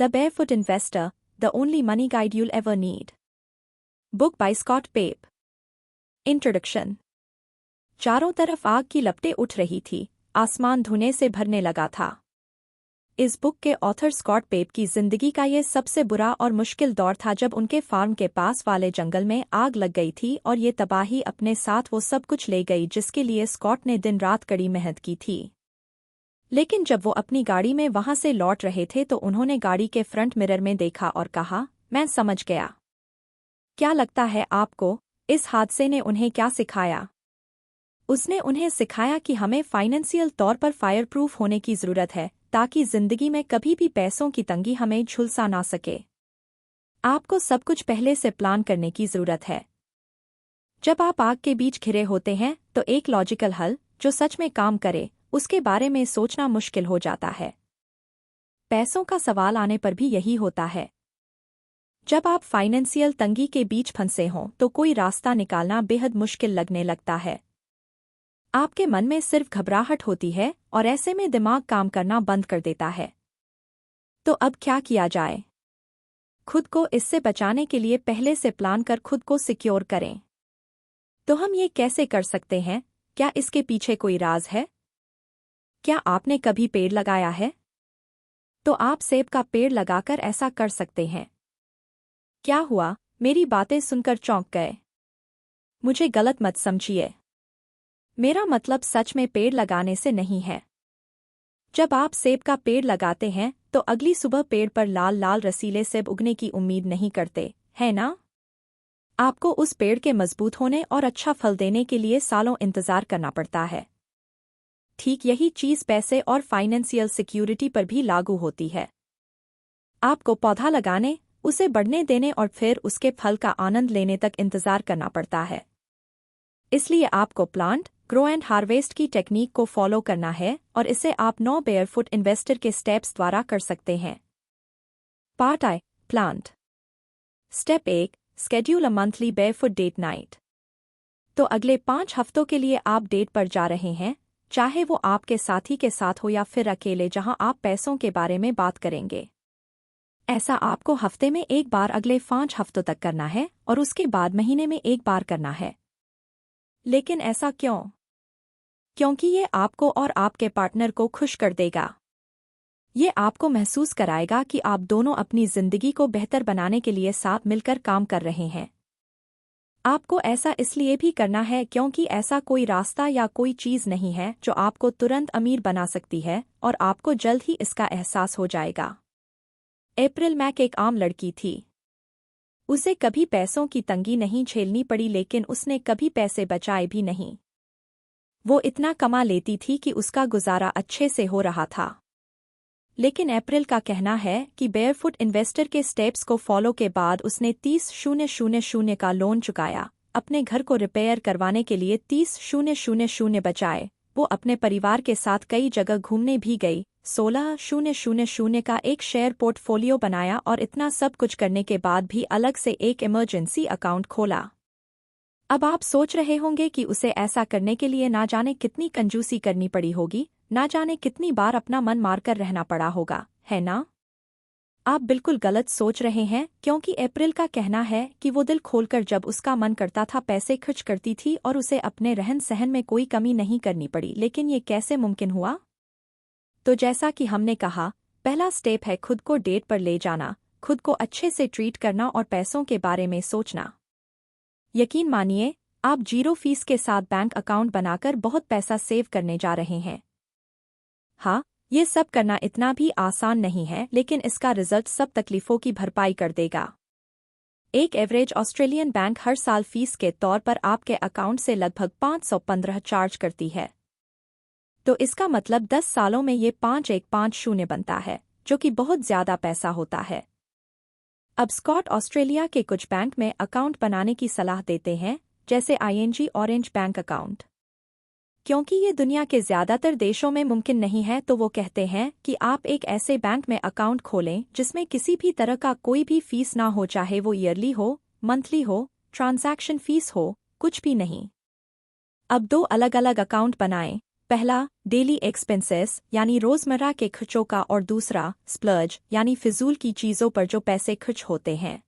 The Barefoot Investor, the only money guide you'll ever need. Book by Scott Pape. Introduction. चारों तरफ आग की लपटें उठ रही थी, आसमान धुएं से भरने लगा था। इस बुक के ऑथर स्कॉट पेप की जिंदगी का ये सबसे बुरा और मुश्किल दौर था जब उनके फार्म के पास वाले जंगल में आग लग गई थी और ये तबाही अपने साथ वो सब कुछ ले गई जिसके लिए स्कॉट ने दिन रात कड़ी मेहनत की थी। लेकिन जब वो अपनी गाड़ी में वहां से लौट रहे थे तो उन्होंने गाड़ी के फ्रंट मिरर में देखा और कहा, मैं समझ गया। क्या लगता है आपको, इस हादसे ने उन्हें क्या सिखाया? उसने उन्हें सिखाया कि हमें फाइनेंशियल तौर पर फायरप्रूफ होने की जरूरत है ताकि जिंदगी में कभी भी पैसों की तंगी हमें झुलसा ना सके। आपको सब कुछ पहले से प्लान करने की जरूरत है। जब आप आग के बीच घिरे होते हैं तो एक लॉजिकल हल जो सच में काम करे उसके बारे में सोचना मुश्किल हो जाता है। पैसों का सवाल आने पर भी यही होता है। जब आप फाइनेंशियल तंगी के बीच फंसे हों तो कोई रास्ता निकालना बेहद मुश्किल लगने लगता है। आपके मन में सिर्फ घबराहट होती है और ऐसे में दिमाग काम करना बंद कर देता है। तो अब क्या किया जाए? खुद को इससे बचाने के लिए पहले से प्लान कर खुद को सिक्योर करें। तो हम ये कैसे कर सकते हैं? क्या इसके पीछे कोई राज है? क्या आपने कभी पेड़ लगाया है? तो आप सेब का पेड़ लगाकर ऐसा कर सकते हैं। क्या हुआ? मेरी बातें सुनकर चौंक गए। मुझे गलत मत समझिए। मेरा मतलब सच में पेड़ लगाने से नहीं है। जब आप सेब का पेड़ लगाते हैं तो अगली सुबह पेड़ पर लाल लाल रसीले सेब उगने की उम्मीद नहीं करते, है ना? आपको उस पेड़ के मजबूत होने और अच्छा फल देने के लिए सालों इंतजार करना पड़ता है। ठीक यही चीज पैसे और फाइनेंशियल सिक्योरिटी पर भी लागू होती है। आपको पौधा लगाने, उसे बढ़ने देने और फिर उसके फल का आनंद लेने तक इंतजार करना पड़ता है। इसलिए आपको प्लांट, ग्रो एंड हार्वेस्ट की टेक्निक को फॉलो करना है और इसे आप 9 बेयरफुट इन्वेस्टर के स्टेप्स द्वारा कर सकते हैं। Part I, plant. Step 1, schedule a monthly barefoot date night. तो अगले 5 हफ्तों के लिए आप डेट पर जा रहे हैं, चाहे वो आपके साथी के साथ हो या फिर अकेले, जहां आप पैसों के बारे में बात करेंगे। ऐसा आपको हफ्ते में एक बार अगले 5 हफ्तों तक करना है और उसके बाद महीने में एक बार करना है। लेकिन ऐसा क्यों? क्योंकि ये आपको और आपके पार्टनर को खुश कर देगा। ये आपको महसूस कराएगा कि आप दोनों अपनी जिंदगी को बेहतर बनाने के लिए साथ मिलकर काम कर रहे हैं। आपको ऐसा इसलिए भी करना है क्योंकि ऐसा कोई रास्ता या कोई चीज नहीं है जो आपको तुरंत अमीर बना सकती है और आपको जल्द ही इसका एहसास हो जाएगा। अप्रैल मैक एक आम लड़की थी। उसे कभी पैसों की तंगी नहीं झेलनी पड़ी, लेकिन उसने कभी पैसे बचाए भी नहीं। वो इतना कमा लेती थी कि उसका गुजारा अच्छे से हो रहा था। लेकिन अप्रैल का कहना है कि बेयरफुट इन्वेस्टर के स्टेप्स को फॉलो के बाद उसने 30,000 का लोन चुकाया, अपने घर को रिपेयर करवाने के लिए 30,000 बचाए, वो अपने परिवार के साथ कई जगह घूमने भी गई, 16,000 का एक शेयर पोर्टफोलियो बनाया और इतना सब कुछ करने के बाद भी अलग से एक इमरजेंसी अकाउंट खोला। अब आप सोच रहे होंगे कि उसे ऐसा करने के लिए ना जाने कितनी कंजूसी करनी पड़ी होगी, ना जाने कितनी बार अपना मन मारकर रहना पड़ा होगा, है ना? आप बिल्कुल गलत सोच रहे हैं, क्योंकि अप्रैल का कहना है कि वो दिल खोलकर जब उसका मन करता था पैसे खर्च करती थी और उसे अपने रहन सहन में कोई कमी नहीं करनी पड़ी। लेकिन ये कैसे मुमकिन हुआ? तो जैसा कि हमने कहा, पहला स्टेप है खुद को डेट पर ले जाना, खुद को अच्छे से ट्रीट करना और पैसों के बारे में सोचना। यकीन मानिए, आप 0 फीस के साथ बैंक अकाउंट बनाकर बहुत पैसा सेव करने जा रहे हैं। हाँ, ये सब करना इतना भी आसान नहीं है, लेकिन इसका रिजल्ट सब तकलीफों की भरपाई कर देगा। एक एवरेज ऑस्ट्रेलियन बैंक हर साल फीस के तौर पर आपके अकाउंट से लगभग 515 चार्ज करती है। तो इसका मतलब 10 सालों में ये 5150 बनता है, जो कि बहुत ज्यादा पैसा होता है। अब स्कॉट ऑस्ट्रेलिया के कुछ बैंक में अकाउंट बनाने की सलाह देते हैं, जैसे ING ऑरेंज बैंक अकाउंट। क्योंकि ये दुनिया के ज्यादातर देशों में मुमकिन नहीं है, तो वो कहते हैं कि आप एक ऐसे बैंक में अकाउंट खोलें जिसमें किसी भी तरह का कोई भी फीस ना हो, चाहे वो ईयरली हो, मंथली हो, ट्रांजैक्शन फीस हो, कुछ भी नहीं। अब 2 अलग अलग अकाउंट बनाएं, पहला, डेली एक्सपेंसेस यानी रोजमर्रा के खर्चों का, और दूसरा, स्प्लर्ज यानी फिजूल की चीजों पर जो पैसे खर्च होते हैं।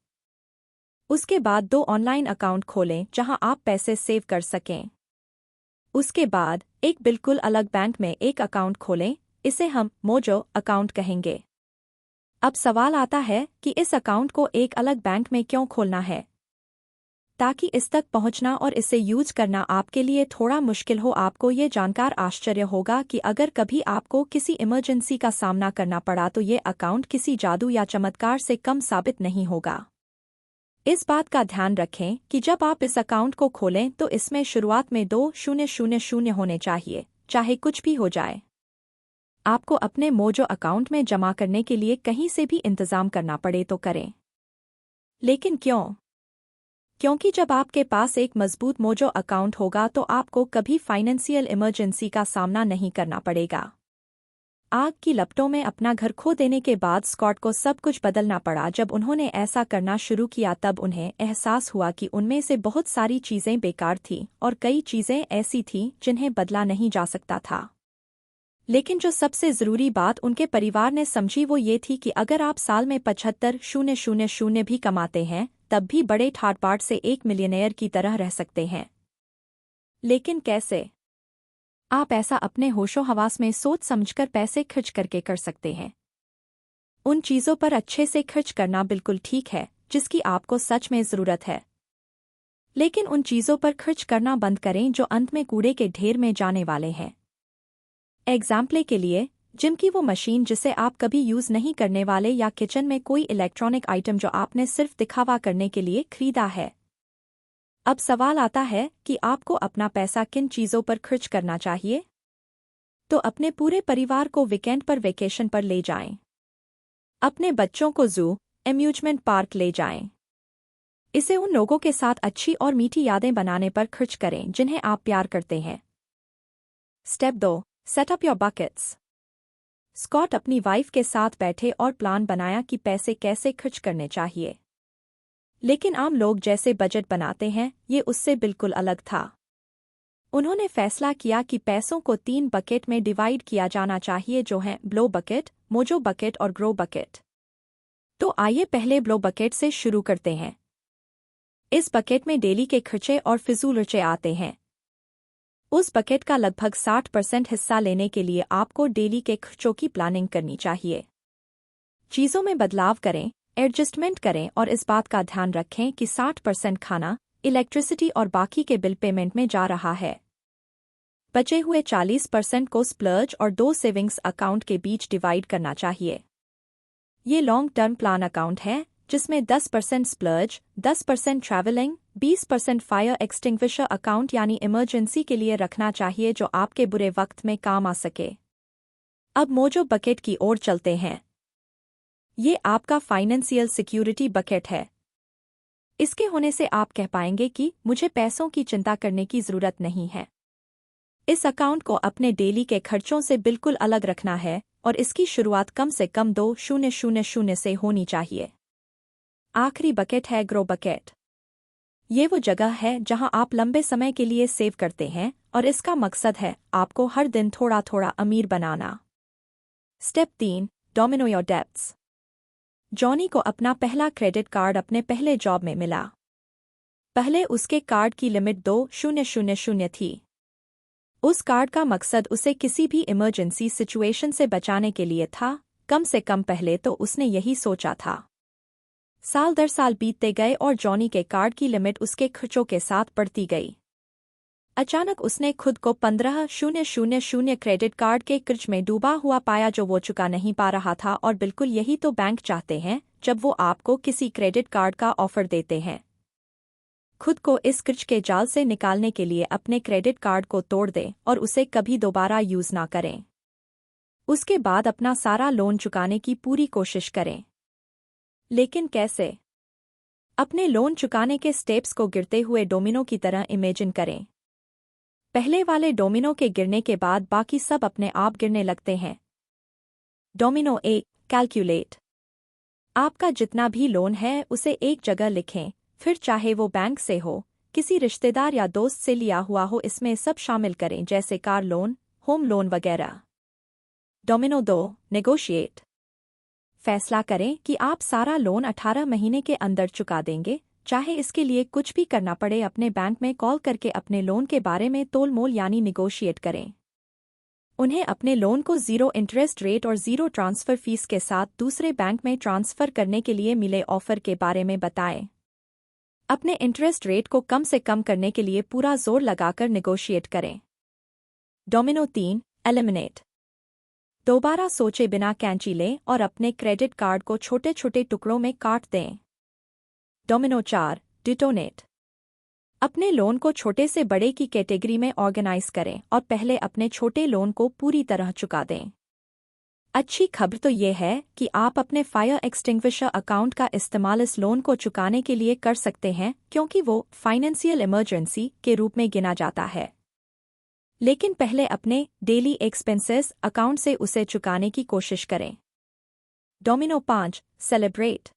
उसके बाद 2 ऑनलाइन अकाउंट खोलें जहां आप पैसे सेव कर सकें। उसके बाद एक बिल्कुल अलग बैंक में एक अकाउंट खोलें, इसे हम मोजो अकाउंट कहेंगे। अब सवाल आता है कि इस अकाउंट को एक अलग बैंक में क्यों खोलना है? ताकि इस तक पहुंचना और इसे यूज करना आपके लिए थोड़ा मुश्किल हो। आपको ये जानकर आश्चर्य होगा कि अगर कभी आपको किसी इमरजेंसी का सामना करना पड़ा तो ये अकाउंट किसी जादू या चमत्कार से कम साबित नहीं होगा। इस बात का ध्यान रखें कि जब आप इस अकाउंट को खोलें तो इसमें शुरुआत में 2000 होने चाहिए, चाहे कुछ भी हो जाए। आपको अपने मोजो अकाउंट में जमा करने के लिए कहीं से भी इंतजाम करना पड़े तो करें। लेकिन क्यों? क्योंकि जब आपके पास एक मजबूत मोजो अकाउंट होगा तो आपको कभी फाइनेंशियल इमरजेंसी का सामना नहीं करना पड़ेगा। आग की लपटों में अपना घर खो देने के बाद स्कॉट को सब कुछ बदलना पड़ा। जब उन्होंने ऐसा करना शुरू किया तब उन्हें एहसास हुआ कि उनमें से बहुत सारी चीजें बेकार थीं और कई चीजें ऐसी थीं जिन्हें बदला नहीं जा सकता था। लेकिन जो सबसे जरूरी बात उनके परिवार ने समझी वो ये थी कि अगर आप साल में 75,000 भी कमाते हैं तब भी बड़े ठाट-बाट से एक मिलियनेयर की तरह रह सकते हैं। लेकिन कैसे? आप ऐसा अपने होशो-हवास में सोच समझकर पैसे खर्च करके कर सकते हैं। उन चीजों पर अच्छे से खर्च करना बिल्कुल ठीक है जिसकी आपको सच में जरूरत है। लेकिन उन चीजों पर खर्च करना बंद करें जो अंत में कूड़े के ढेर में जाने वाले हैं। एग्जाम्पल के लिए, जिम की वो मशीन जिसे आप कभी यूज नहीं करने वाले, या किचन में कोई इलेक्ट्रॉनिक आइटम जो आपने सिर्फ दिखावा करने के लिए खरीदा है। अब सवाल आता है कि आपको अपना पैसा किन चीजों पर खर्च करना चाहिए? तो अपने पूरे परिवार को वीकेंड पर वेकेशन पर ले जाएं। अपने बच्चों को जू, एम्यूजमेंट पार्क ले जाएं। इसे उन लोगों के साथ अच्छी और मीठी यादें बनाने पर खर्च करें जिन्हें आप प्यार करते हैं। Step 2, set up your buckets. Scott अपनी वाइफ के साथ बैठे और प्लान बनाया कि पैसे कैसे खर्च करने चाहिए। लेकिन आम लोग जैसे बजट बनाते हैं, ये उससे बिल्कुल अलग था। उन्होंने फैसला किया कि पैसों को 3 बकेट में डिवाइड किया जाना चाहिए जो हैं ब्लो बकेट, मोजो बकेट और ग्रो बकेट। तो आइए पहले ब्लो बकेट से शुरू करते हैं। इस बकेट में डेली के खर्चे और फिजूल खर्चे आते हैं। उस बकेट का लगभग 60% हिस्सा लेने के लिए आपको डेली के खर्चों की प्लानिंग करनी चाहिए। चीजों में बदलाव करें, एडजस्टमेंट करें और इस बात का ध्यान रखें कि 60% खाना, इलेक्ट्रिसिटी और बाकी के बिल पेमेंट में जा रहा है। बचे हुए 40% को स्प्लर्ज और 2 सेविंग्स अकाउंट के बीच डिवाइड करना चाहिए। ये लॉन्ग टर्म प्लान अकाउंट है जिसमें 10% splurge, 10% travelling, 20% fire extinguisher account यानी इमरजेंसी के लिए रखना चाहिए जो आपके बुरे वक्त में काम आ सके। अब मोजो बकेट की ओर चलते हैं। ये आपका फाइनेंशियल सिक्योरिटी बकेट है। इसके होने से आप कह पाएंगे कि मुझे पैसों की चिंता करने की जरूरत नहीं है। इस अकाउंट को अपने डेली के खर्चों से बिल्कुल अलग रखना है और इसकी शुरुआत कम से कम 2000 से होनी चाहिए। आखिरी बकेट है ग्रो बकेट। ये वो जगह है जहां आप लंबे समय के लिए सेव करते हैं और इसका मकसद है आपको हर दिन थोड़ा थोड़ा अमीर बनाना। Step 3, domino your debts. Johnny को अपना पहला क्रेडिट कार्ड अपने पहले जॉब में मिला। पहले उसके कार्ड की लिमिट 2000 थी। उस कार्ड का मकसद उसे किसी भी इमरजेंसी सिचुएशन से बचाने के लिए था, कम से कम पहले तो उसने यही सोचा था। साल दर साल बीतते गए और जॉनी के कार्ड की लिमिट उसके खर्चों के साथ बढ़ती गई। अचानक उसने खुद को 15,000 क्रेडिट कार्ड के कर्ज में डूबा हुआ पाया जो वो चुका नहीं पा रहा था, और बिल्कुल यही तो बैंक चाहते हैं जब वो आपको किसी क्रेडिट कार्ड का ऑफर देते हैं। खुद को इस कर्ज के जाल से निकालने के लिए अपने क्रेडिट कार्ड को तोड़ दें और उसे कभी दोबारा यूज ना करें। उसके बाद अपना सारा लोन चुकाने की पूरी कोशिश करें। लेकिन कैसे? अपने लोन चुकाने के स्टेप्स को गिरते हुए डोमिनो की तरह इमेजिन करें। पहले वाले डोमिनो के गिरने के बाद बाकी सब अपने आप गिरने लगते हैं। Domino 1, calculate. आपका जितना भी लोन है उसे एक जगह लिखें, फिर चाहे वो बैंक से हो, किसी रिश्तेदार या दोस्त से लिया हुआ हो, इसमें सब शामिल करें जैसे कार लोन, होम लोन वगैरह। Domino 2, negotiate. फैसला करें कि आप सारा लोन 18 महीने के अंदर चुका देंगे, चाहे इसके लिए कुछ भी करना पड़े। अपने बैंक में कॉल करके अपने लोन के बारे में तोल-मोल यानी निगोशिएट करें। उन्हें अपने लोन को 0 इंटरेस्ट रेट और 0 ट्रांसफर फीस के साथ दूसरे बैंक में ट्रांसफर करने के लिए मिले ऑफर के बारे में बताएं। अपने इंटरेस्ट रेट को कम से कम करने के लिए पूरा जोर लगाकर निगोशिएट करें। Domino 3, eliminate. दोबारा सोचे बिना कैंची लें और अपने क्रेडिट कार्ड को छोटे छोटे टुकड़ों में काट दें। Domino 4, detonate. अपने लोन को छोटे से बड़े की कैटेगरी में ऑर्गेनाइज करें और पहले अपने छोटे लोन को पूरी तरह चुका दें। अच्छी खबर तो ये है कि आप अपने फायर एक्सटिंग्विशर अकाउंट का इस्तेमाल इस लोन को चुकाने के लिए कर सकते हैं, क्योंकि वो फाइनेंशियल इमरजेंसी के रूप में गिना जाता है। लेकिन पहले अपने डेली एक्सपेंसेस अकाउंट से उसे चुकाने की कोशिश करें। Domino 5, celebrate.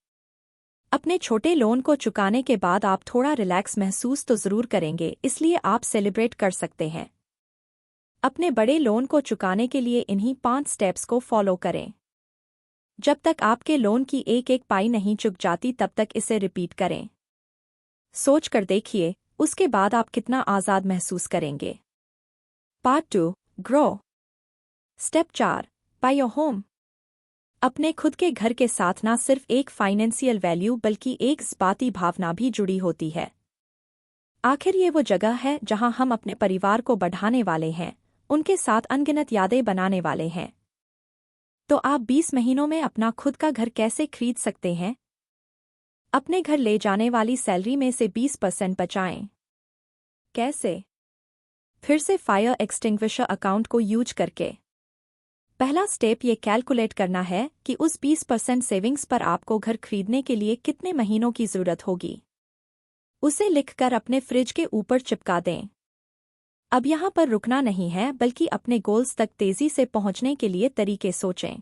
अपने छोटे लोन को चुकाने के बाद आप थोड़ा रिलैक्स महसूस तो जरूर करेंगे, इसलिए आप सेलिब्रेट कर सकते हैं। अपने बड़े लोन को चुकाने के लिए इन्हीं 5 स्टेप्स को फॉलो करें। जब तक आपके लोन की एक एक पाई नहीं चुक जाती तब तक इसे रिपीट करें। सोच कर देखिए, उसके बाद आप कितना आज़ाद महसूस करेंगे। Part 2, grow. Step 4, by your home. अपने खुद के घर के साथ ना सिर्फ एक फाइनेंशियल वैल्यू बल्कि एक ज़बाती भावना भी जुड़ी होती है। आखिर ये वो जगह है जहां हम अपने परिवार को बढ़ाने वाले हैं, उनके साथ अनगिनत यादें बनाने वाले हैं। तो आप 20 महीनों में अपना खुद का घर कैसे खरीद सकते हैं? अपने घर ले जाने वाली सैलरी में से 20% बचाएं। कैसे? फिर से फायर एक्सटिंग्विशर अकाउंट को यूज करके। पहला स्टेप ये कैलकुलेट करना है कि उस 20% सेविंग्स पर आपको घर खरीदने के लिए कितने महीनों की जरूरत होगी। उसे लिखकर अपने फ्रिज के ऊपर चिपका दें। अब यहाँ पर रुकना नहीं है, बल्कि अपने गोल्स तक तेजी से पहुँचने के लिए तरीके सोचें।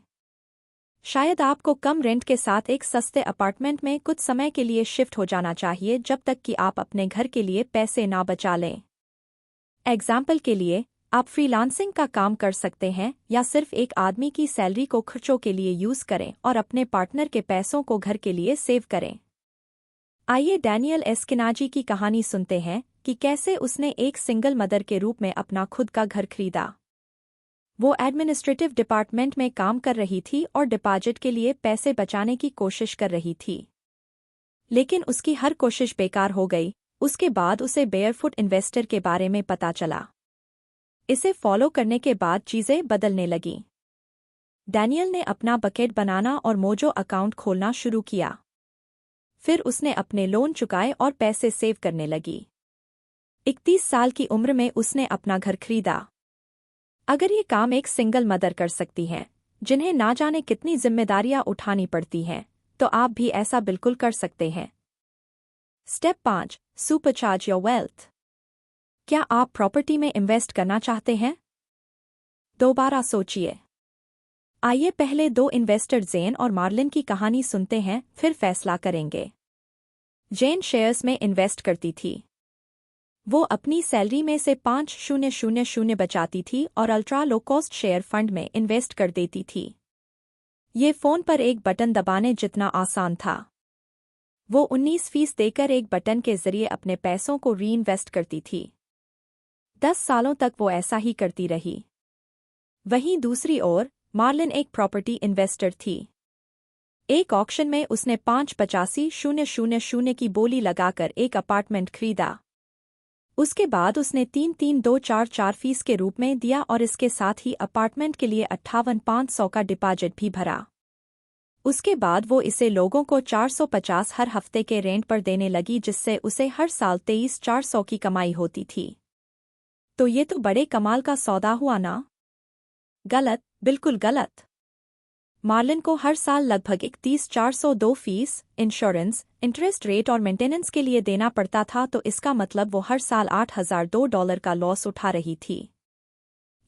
शायद आपको कम रेंट के साथ एक सस्ते अपार्टमेंट में कुछ समय के लिए शिफ्ट हो जाना चाहिए, जब तक कि आप अपने घर के लिए पैसे ना बचा लें। एग्जाम्पल के लिए, आप फ्रीलांसिंग का काम कर सकते हैं या सिर्फ एक आदमी की सैलरी को खर्चों के लिए यूज करें और अपने पार्टनर के पैसों को घर के लिए सेव करें। आइए डैनियल एस्किनाजी की कहानी सुनते हैं कि कैसे उसने एक सिंगल मदर के रूप में अपना खुद का घर खरीदा। वो एडमिनिस्ट्रेटिव डिपार्टमेंट में काम कर रही थी और डिपॉजिट के लिए पैसे बचाने की कोशिश कर रही थी। लेकिन उसकी हर कोशिश बेकार हो गई। उसके बाद उसे बेयरफुट इन्वेस्टर के बारे में पता चला। इसे फॉलो करने के बाद चीजें बदलने लगीं। डैनियल ने अपना बकेट बनाना और मोजो अकाउंट खोलना शुरू किया। फिर उसने अपने लोन चुकाए और पैसे सेव करने लगी। 31 साल की उम्र में उसने अपना घर खरीदा। अगर ये काम एक सिंगल मदर कर सकती है, जिन्हें ना जाने कितनी जिम्मेदारियां उठानी पड़ती हैं, तो आप भी ऐसा बिल्कुल कर सकते हैं। Step 5, supercharge your wealth. क्या आप प्रॉपर्टी में इन्वेस्ट करना चाहते हैं? दोबारा सोचिए। आइए पहले 2 इन्वेस्टर जेन और मार्लिन की कहानी सुनते हैं, फिर फैसला करेंगे। जेन शेयर्स में इन्वेस्ट करती थी। वो अपनी सैलरी में से 5,000 बचाती थी और ultra low cost share fund में इन्वेस्ट कर देती थी। ये फ़ोन पर एक बटन दबाने जितना आसान था। वो 19% देकर एक बटन के जरिए अपने पैसों को रीइन्वेस्ट करती थी। 10 सालों तक वो ऐसा ही करती रही। वहीं दूसरी ओर मार्लिन एक प्रॉपर्टी इन्वेस्टर थी। एक ऑक्शन में उसने 5,85,000 की बोली लगाकर एक अपार्टमेंट खरीदा। उसके बाद उसने 3,3244% के रूप में दिया और इसके साथ ही अपार्टमेंट के लिए 58,500 का डिपॉजिट भी भरा। उसके बाद वो इसे लोगों को 450 हर हफ्ते के रेंट पर देने लगी, जिससे उसे हर साल 23,400 की कमाई होती थी। तो ये तो बड़े कमाल का सौदा हुआ ना? गलत, बिल्कुल गलत। मार्लिन को हर साल लगभग 31,402% इंश्योरेंस, इंटरेस्ट रेट और मेंटेनेंस के लिए देना पड़ता था, तो इसका मतलब वो हर साल $8,002 का लॉस उठा रही थी।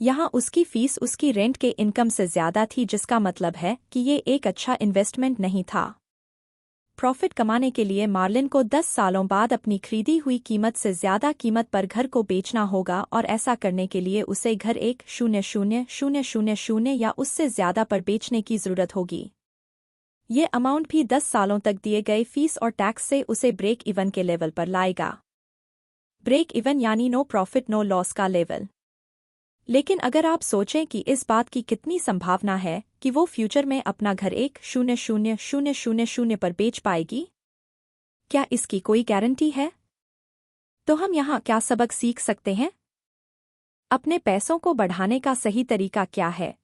यहाँ उसकी फीस उसकी रेंट के इनकम से ज्यादा थी, जिसका मतलब है कि ये एक अच्छा इन्वेस्टमेंट नहीं था। प्रॉफिट कमाने के लिए मार्लिन को 10 सालों बाद अपनी खरीदी हुई कीमत से ज्यादा कीमत पर घर को बेचना होगा और ऐसा करने के लिए उसे घर 1,000,000 या उससे ज्यादा पर बेचने की जरूरत होगी। ये अमाउंट भी 10 सालों तक दिए गए फीस और टैक्स से उसे ब्रेक इवन के लेवल पर लाएगा। ब्रेक इवन यानी नो प्रॉफिट नो लॉस का लेवल। लेकिन अगर आप सोचें कि इस बात की कितनी संभावना है कि वो फ्यूचर में अपना घर 1,000,000 पर बेच पाएगी, क्या इसकी कोई गारंटी है? तो हम यहाँ क्या सबक सीख सकते हैं? अपने पैसों को बढ़ाने का सही तरीका क्या है?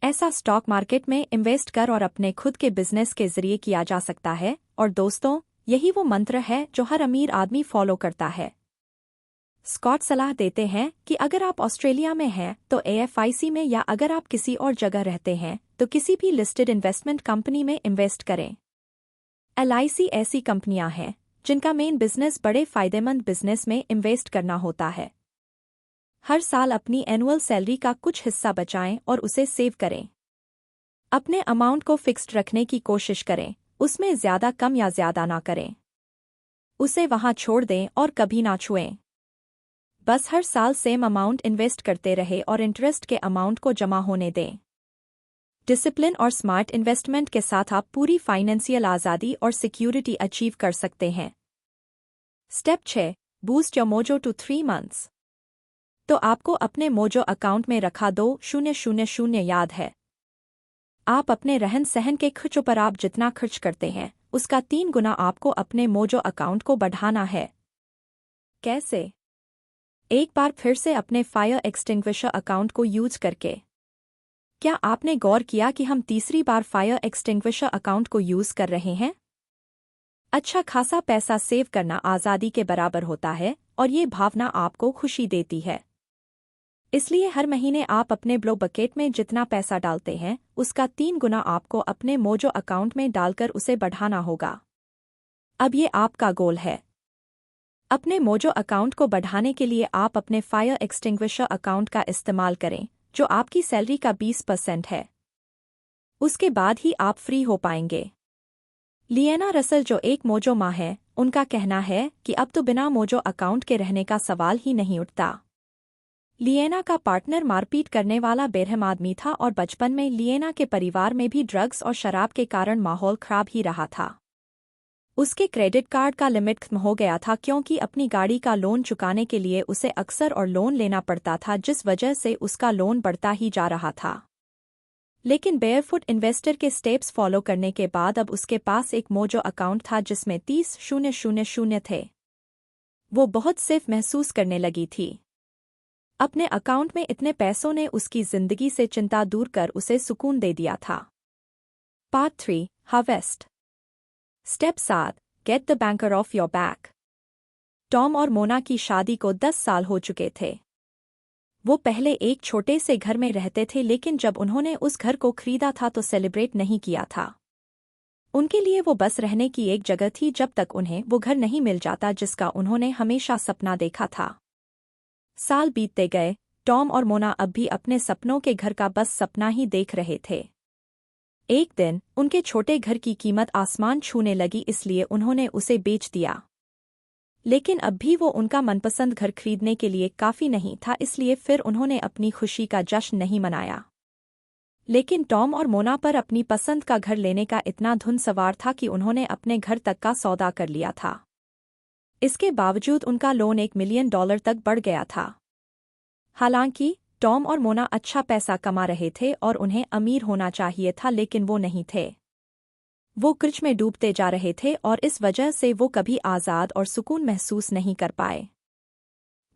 ऐसा स्टॉक मार्केट में इन्वेस्ट कर और अपने खुद के बिजनेस के जरिए किया जा सकता है। और दोस्तों, यही वो मंत्र है जो हर अमीर आदमी फॉलो करता है। स्कॉट सलाह देते हैं कि अगर आप ऑस्ट्रेलिया में हैं तो AFIC में, या अगर आप किसी और जगह रहते हैं तो किसी भी लिस्टेड इन्वेस्टमेंट कंपनी में इन्वेस्ट करें। LIC ऐसी कंपनियां हैं जिनका मेन बिजनेस बड़े फायदेमंद बिजनेस में इन्वेस्ट करना होता है। हर साल अपनी एनुअल सैलरी का कुछ हिस्सा बचाएं और उसे सेव करें। अपने अमाउंट को फिक्स्ड रखने की कोशिश करें, उसमें ज्यादा कम या ज्यादा ना करें। उसे वहां छोड़ दें और कभी ना छुएं। बस हर साल सेम अमाउंट इन्वेस्ट करते रहे और इंटरेस्ट के अमाउंट को जमा होने दें। डिसिप्लिन और स्मार्ट इन्वेस्टमेंट के साथ आप पूरी फाइनेंशियल आज़ादी और सिक्योरिटी अचीव कर सकते हैं। Step 6, boost your mojo to 3 months. तो आपको अपने मोजो अकाउंट में रखा 2,000 याद है। आप अपने रहन सहन के खर्चों पर आप जितना खर्च करते हैं उसका 3 गुना आपको अपने मोजो अकाउंट को बढ़ाना है। कैसे? एक बार फिर से अपने फायर एक्सटिंग्विशर अकाउंट को यूज करके। क्या आपने गौर किया कि हम तीसरी बार फायर एक्सटिंग्विशर अकाउंट को यूज कर रहे हैं? अच्छा खासा पैसा सेव करना आज़ादी के बराबर होता है और ये भावना आपको खुशी देती है। इसलिए हर महीने आप अपने ब्लो बकेट में जितना पैसा डालते हैं उसका 3 गुना आपको अपने मोजो अकाउंट में डालकर उसे बढ़ाना होगा। अब ये आपका गोल है। अपने मोजो अकाउंट को बढ़ाने के लिए आप अपने फायर एक्सटिंग्विशर अकाउंट का इस्तेमाल करें, जो आपकी सैलरी का 20% है। उसके बाद ही आप फ्री हो पाएंगे। लिएना रसल, जो एक मोजो माँ है, उनका कहना है कि अब तो बिना मोजो अकाउंट के रहने का सवाल ही नहीं उठता। लिएना का पार्टनर मारपीट करने वाला बेरहम आदमी था और बचपन में लिएना के परिवार में भी ड्रग्स और शराब के कारण माहौल खराब ही रहा था। उसके क्रेडिट कार्ड का लिमिट खत्म हो गया था क्योंकि अपनी गाड़ी का लोन चुकाने के लिए उसे अक्सर और लोन लेना पड़ता था, जिस वजह से उसका लोन बढ़ता ही जा रहा था। लेकिन बेयरफुट इन्वेस्टर के स्टेप्स फॉलो करने के बाद अब उसके पास एक मोजो अकाउंट था जिसमें 30,000 थे। वो बहुत सेफ महसूस करने लगी थी। अपने अकाउंट में इतने पैसों ने उसकी जिंदगी से चिंता दूर कर उसे सुकून दे दिया था। Part 3, harvest. Step 7, get the banker of your back. Tom और मोना की शादी को 10 साल हो चुके थे। वो पहले एक छोटे से घर में रहते थे, लेकिन जब उन्होंने उस घर को खरीदा था तो सेलिब्रेट नहीं किया था। उनके लिए वो बस रहने की एक जगह थी जब तक उन्हें वो घर नहीं मिल जाता जिसका उन्होंने हमेशा सपना देखा था। साल बीतते गए, टॉम और मोना अब भी अपने सपनों के घर का बस सपना ही देख रहे थे। एक दिन उनके छोटे घर की कीमत आसमान छूने लगी, इसलिए उन्होंने उसे बेच दिया। लेकिन अब भी वो उनका मनपसंद घर खरीदने के लिए काफी नहीं था, इसलिए फिर उन्होंने अपनी खुशी का जश्न नहीं मनाया। लेकिन टॉम और मोना पर अपनी पसंद का घर लेने का इतना धुन सवार था कि उन्होंने अपने घर तक का सौदा कर लिया था। इसके बावजूद उनका लोन $1 मिलियन तक बढ़ गया था। हालांकि टॉम और मोना अच्छा पैसा कमा रहे थे और उन्हें अमीर होना चाहिए था, लेकिन वो नहीं थे। वो कर्ज में डूबते जा रहे थे और इस वजह से वो कभी आज़ाद और सुकून महसूस नहीं कर पाए।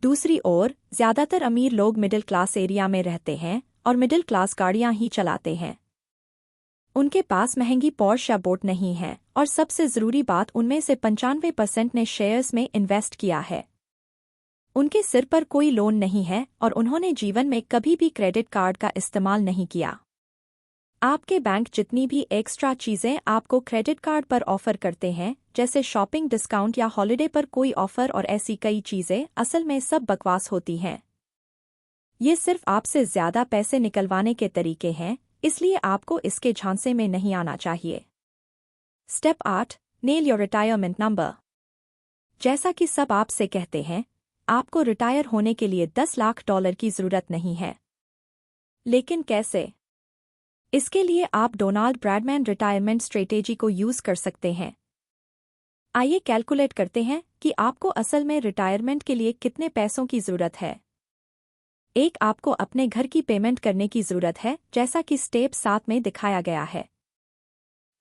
दूसरी ओर, ज्यादातर अमीर लोग मिडिल क्लास एरिया में रहते हैं और मिडिल क्लास गाड़ियां ही चलाते हैं। उनके पास महंगी पोर्श या बोट नहीं है, और सबसे जरूरी बात, उनमें से 95% ने शेयर्स में इन्वेस्ट किया है। उनके सिर पर कोई लोन नहीं है और उन्होंने जीवन में कभी भी क्रेडिट कार्ड का इस्तेमाल नहीं किया। आपके बैंक जितनी भी एक्स्ट्रा चीजें आपको क्रेडिट कार्ड पर ऑफर करते हैं, जैसे शॉपिंग डिस्काउंट या हॉलिडे पर कोई ऑफर और ऐसी कई चीजें, असल में सब बकवास होती हैं। ये सिर्फ आपसे ज्यादा पैसे निकलवाने के तरीके हैं, इसलिए आपको इसके झांसे में नहीं आना चाहिए। Step 8, nail your retirement number. जैसा कि सब आपसे कहते हैं, आपको रिटायर होने के लिए $10 लाख की जरूरत नहीं है। लेकिन कैसे? इसके लिए आप डोनाल्ड ब्रैडमैन रिटायरमेंट स्ट्रेटेजी को यूज कर सकते हैं। आइए कैलकुलेट करते हैं कि आपको असल में रिटायरमेंट के लिए कितने पैसों की जरूरत है। 1, आपको अपने घर की पेमेंट करने की जरूरत है, जैसा कि स्टेप 7 में दिखाया गया है।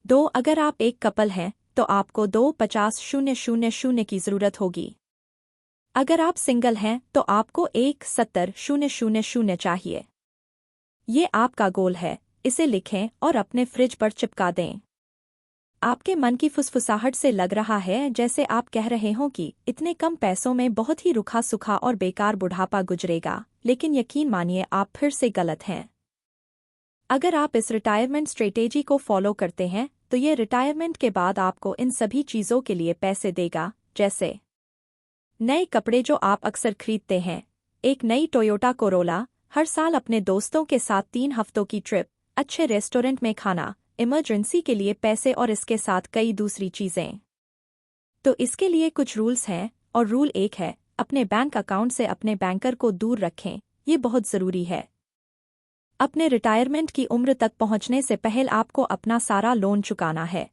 2, अगर आप एक कपल हैं तो आपको 2,50,000 की जरूरत होगी। अगर आप सिंगल हैं तो आपको 1,70,000 चाहिए। ये आपका गोल है, इसे लिखें और अपने फ्रिज पर चिपका दें। आपके मन की फुसफुसाहट से लग रहा है जैसे आप कह रहे हों कि इतने कम पैसों में बहुत ही रूखा सूखा और बेकार बुढ़ापा गुजरेगा, लेकिन यकीन मानिए आप फिर से गलत हैं। अगर आप इस रिटायरमेंट स्ट्रेटेजी को फॉलो करते हैं तो ये रिटायरमेंट के बाद आपको इन सभी चीज़ों के लिए पैसे देगा, जैसे नए कपड़े जो आप अक्सर खरीदते हैं, एक नई टोयोटा कोरोला, हर साल अपने दोस्तों के साथ 3 हफ्तों की ट्रिप, अच्छे रेस्टोरेंट में खाना, इमरजेंसी के लिए पैसे और इसके साथ कई दूसरी चीज़ें। तो इसके लिए कुछ रूल्स हैं और रूल 1 है, अपने बैंक अकाउंट से अपने बैंकर को दूर रखें, ये बहुत ज़रूरी है। अपने रिटायरमेंट की उम्र तक पहुंचने से पहले आपको अपना सारा लोन चुकाना है।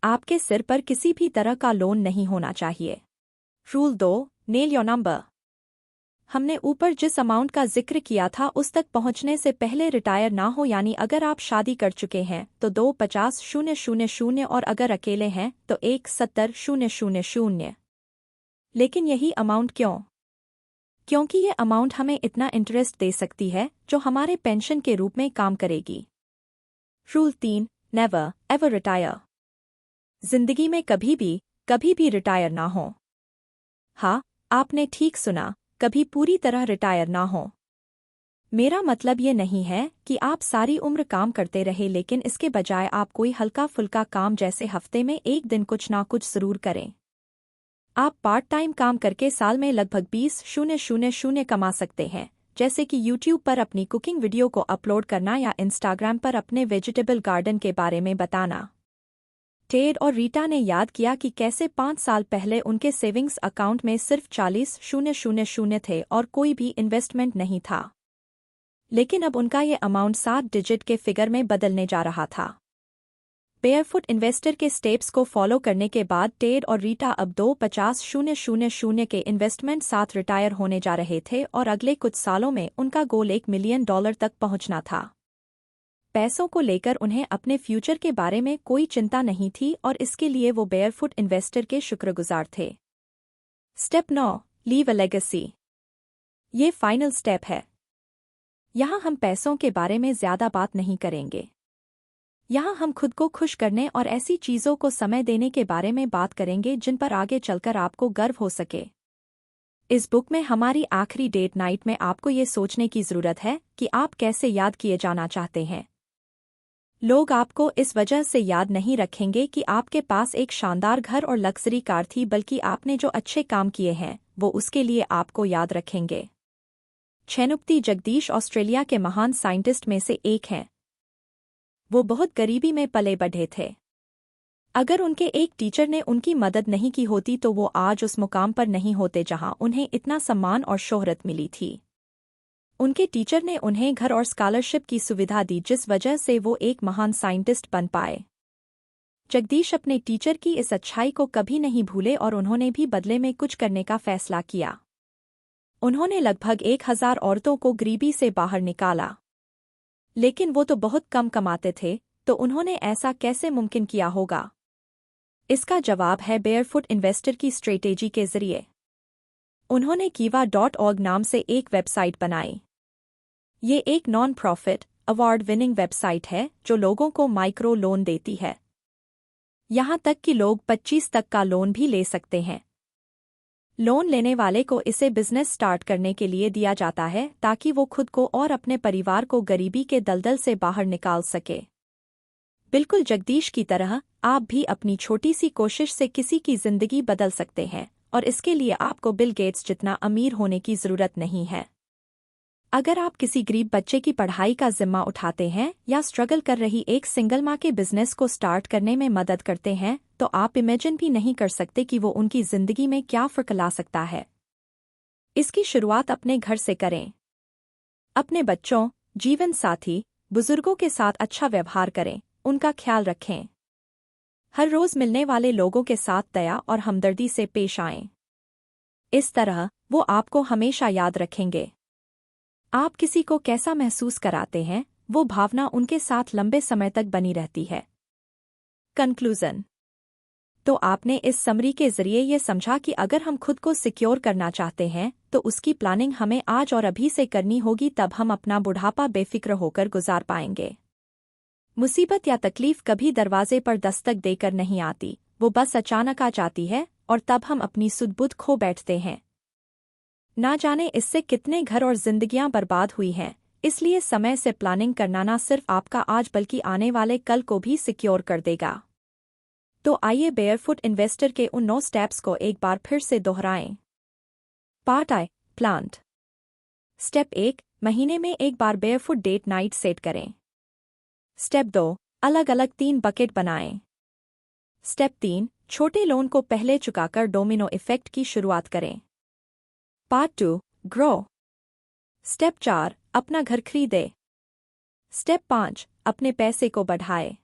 आपके सिर पर किसी भी तरह का लोन नहीं होना चाहिए। Rule 2, nail your number. हमने ऊपर जिस अमाउंट का जिक्र किया था उस तक पहुंचने से पहले रिटायर ना हो, यानी अगर आप शादी कर चुके हैं तो 2,50,000 और अगर अकेले हैं तो 1,70,000। लेकिन यही अमाउंट क्यों? क्योंकि ये अमाउंट हमें इतना इंटरेस्ट दे सकती है जो हमारे पेंशन के रूप में काम करेगी। Rule 3, never ever retire. जिंदगी में कभी भी रिटायर ना हो। हाँ, आपने ठीक सुना, कभी पूरी तरह रिटायर ना हो। मेरा मतलब ये नहीं है कि आप सारी उम्र काम करते रहे, लेकिन इसके बजाय आप कोई हल्का फुल्का काम जैसे हफ्ते में एक दिन कुछ ना कुछ जरूर करें। आप पार्ट टाइम काम करके साल में लगभग 20,000 कमा सकते हैं, जैसे कि YouTube पर अपनी कुकिंग वीडियो को अपलोड करना या Instagram पर अपने वेजिटेबल गार्डन के बारे में बताना। टेड और रीटा ने याद किया कि कैसे 5 साल पहले उनके सेविंग्स अकाउंट में सिर्फ 40,000 थे और कोई भी इन्वेस्टमेंट नहीं था। लेकिन अब उनका ये अमाउंट 7 डिजिट के फिगर में बदलने जा रहा था। बेयरफुट इन्वेस्टर के स्टेप्स को फॉलो करने के बाद टेड और रीटा अब 2,50,000 के इन्वेस्टमेंट साथ रिटायर होने जा रहे थे और अगले कुछ सालों में उनका गोल $1 मिलियन तक पहुंचना था। पैसों को लेकर उन्हें अपने फ्यूचर के बारे में कोई चिंता नहीं थी और इसके लिए वो बेयरफुट इन्वेस्टर के शुक्रगुजार थे। Step 9, leave a legacy. ये फाइनल स्टेप है। यहाँ हम पैसों के बारे में ज्यादा बात नहीं करेंगे। यहाँ हम खुद को खुश करने और ऐसी चीजों को समय देने के बारे में बात करेंगे जिन पर आगे चलकर आपको गर्व हो सके। इस बुक में हमारी आखिरी डेट नाइट में आपको ये सोचने की जरूरत है कि आप कैसे याद किए जाना चाहते हैं। लोग आपको इस वजह से याद नहीं रखेंगे कि आपके पास एक शानदार घर और लग्जरी कार थी, बल्कि आपने जो अच्छे काम किए हैं वो उसके लिए आपको याद रखेंगे। छेनुप्ती जगदीश ऑस्ट्रेलिया के महान साइंटिस्ट में से एक हैं। वो बहुत गरीबी में पले बढ़े थे। अगर उनके एक टीचर ने उनकी मदद नहीं की होती तो वो आज उस मुकाम पर नहीं होते जहां उन्हें इतना सम्मान और शोहरत मिली थी। उनके टीचर ने उन्हें घर और स्कॉलरशिप की सुविधा दी, जिस वजह से वो एक महान साइंटिस्ट बन पाए। जगदीश अपने टीचर की इस अच्छाई को कभी नहीं भूले और उन्होंने भी बदले में कुछ करने का फैसला किया। उन्होंने लगभग 1,000 औरतों को गरीबी से बाहर निकाला। लेकिन वो तो बहुत कम कमाते थे, तो उन्होंने ऐसा कैसे मुमकिन किया होगा? इसका जवाब है बेयरफुट इन्वेस्टर की स्ट्रेटेजी के जरिए। उन्होंने kiva.org नाम से एक वेबसाइट बनाई। ये एक non profit, award winning website है जो लोगों को माइक्रो लोन देती है। यहाँ तक कि लोग 25 तक का लोन भी ले सकते हैं। लोन लेने वाले को इसे बिजनेस स्टार्ट करने के लिए दिया जाता है ताकि वो खुद को और अपने परिवार को गरीबी के दलदल से बाहर निकाल सके। बिल्कुल जगदीश की तरह आप भी अपनी छोटी सी कोशिश से किसी की जिंदगी बदल सकते हैं और इसके लिए आपको बिल गेट्स जितना अमीर होने की जरूरत नहीं है। अगर आप किसी गरीब बच्चे की पढ़ाई का जिम्मा उठाते हैं या स्ट्रगल कर रही एक सिंगल माँ के बिजनेस को स्टार्ट करने में मदद करते हैं तो आप इमेजिन भी नहीं कर सकते कि वो उनकी जिंदगी में क्या फर्क ला सकता है। इसकी शुरुआत अपने घर से करें। अपने बच्चों, जीवन साथी, बुजुर्गों के साथ अच्छा व्यवहार करें, उनका ख्याल रखें। हर रोज मिलने वाले लोगों के साथ दया और हमदर्दी से पेश आएं। इस तरह वो आपको हमेशा याद रखेंगे। आप किसी को कैसा महसूस कराते हैं, वो भावना उनके साथ लंबे समय तक बनी रहती है। कंक्लूजन। तो आपने इस समरी के जरिए ये समझा कि अगर हम खुद को सिक्योर करना चाहते हैं तो उसकी प्लानिंग हमें आज और अभी से करनी होगी, तब हम अपना बुढ़ापा बेफिक्र होकर गुजार पाएंगे। मुसीबत या तकलीफ कभी दरवाजे पर दस्तक देकर नहीं आती, वो बस अचानक आ जाती है और तब हम अपनी सुध-बुध खो बैठते हैं। ना जाने इससे कितने घर और जिंदगियां बर्बाद हुई हैं, इसलिए समय से प्लानिंग करना ना सिर्फ आपका आज बल्कि आने वाले कल को भी सिक्योर कर देगा। तो आइए बेयरफुट इन्वेस्टर के उन 9 स्टेप्स को एक बार फिर से दोहराएं। Part I, plant. स्टेप 1, महीने में एक बार बेयरफुट डेट नाइट सेट करें। स्टेप 2, अलग अलग 3 बकेट बनाएं। स्टेप 3, छोटे लोन को पहले चुकाकर डोमिनो इफेक्ट की शुरुआत करें। Part 2, grow. स्टेप 4, अपना घर खरीदे। स्टेप 5, अपने पैसे को बढ़ाए।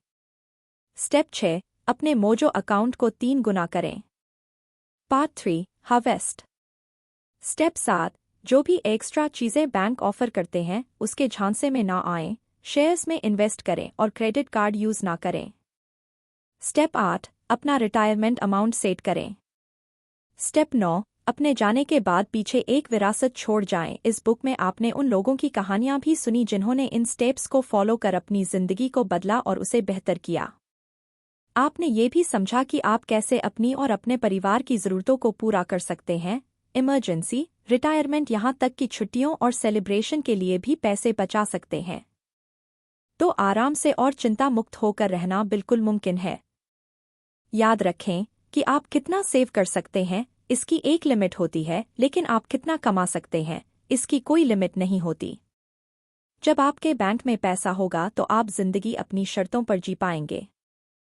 स्टेप 6, अपने मोजो अकाउंट को 3 गुना करें। Part 3, harvest. स्टेप 7, जो भी एक्स्ट्रा चीजें बैंक ऑफर करते हैं उसके झांसे में ना आएं, शेयर्स में इन्वेस्ट करें और क्रेडिट कार्ड यूज ना करें। स्टेप 8, अपना रिटायरमेंट अमाउंट सेट करें। स्टेप 9, अपने जाने के बाद पीछे एक विरासत छोड़ जाएं। इस बुक में आपने उन लोगों की कहानियां भी सुनी जिन्होंने इन स्टेप्स को फॉलो कर अपनी जिंदगी को बदला और उसे बेहतर किया। आपने ये भी समझा कि आप कैसे अपनी और अपने परिवार की ज़रूरतों को पूरा कर सकते हैं। इमरजेंसी, रिटायरमेंट, यहाँ तक कि छुट्टियों और सेलिब्रेशन के लिए भी पैसे बचा सकते हैं। तो आराम से और चिंता मुक्त होकर रहना बिल्कुल मुमकिन है। याद रखें कि आप कितना सेव कर सकते हैं इसकी एक लिमिट होती है, लेकिन आप कितना कमा सकते हैं इसकी कोई लिमिट नहीं होती। जब आपके बैंक में पैसा होगा तो आप जिंदगी अपनी शर्तों पर जी पाएंगे।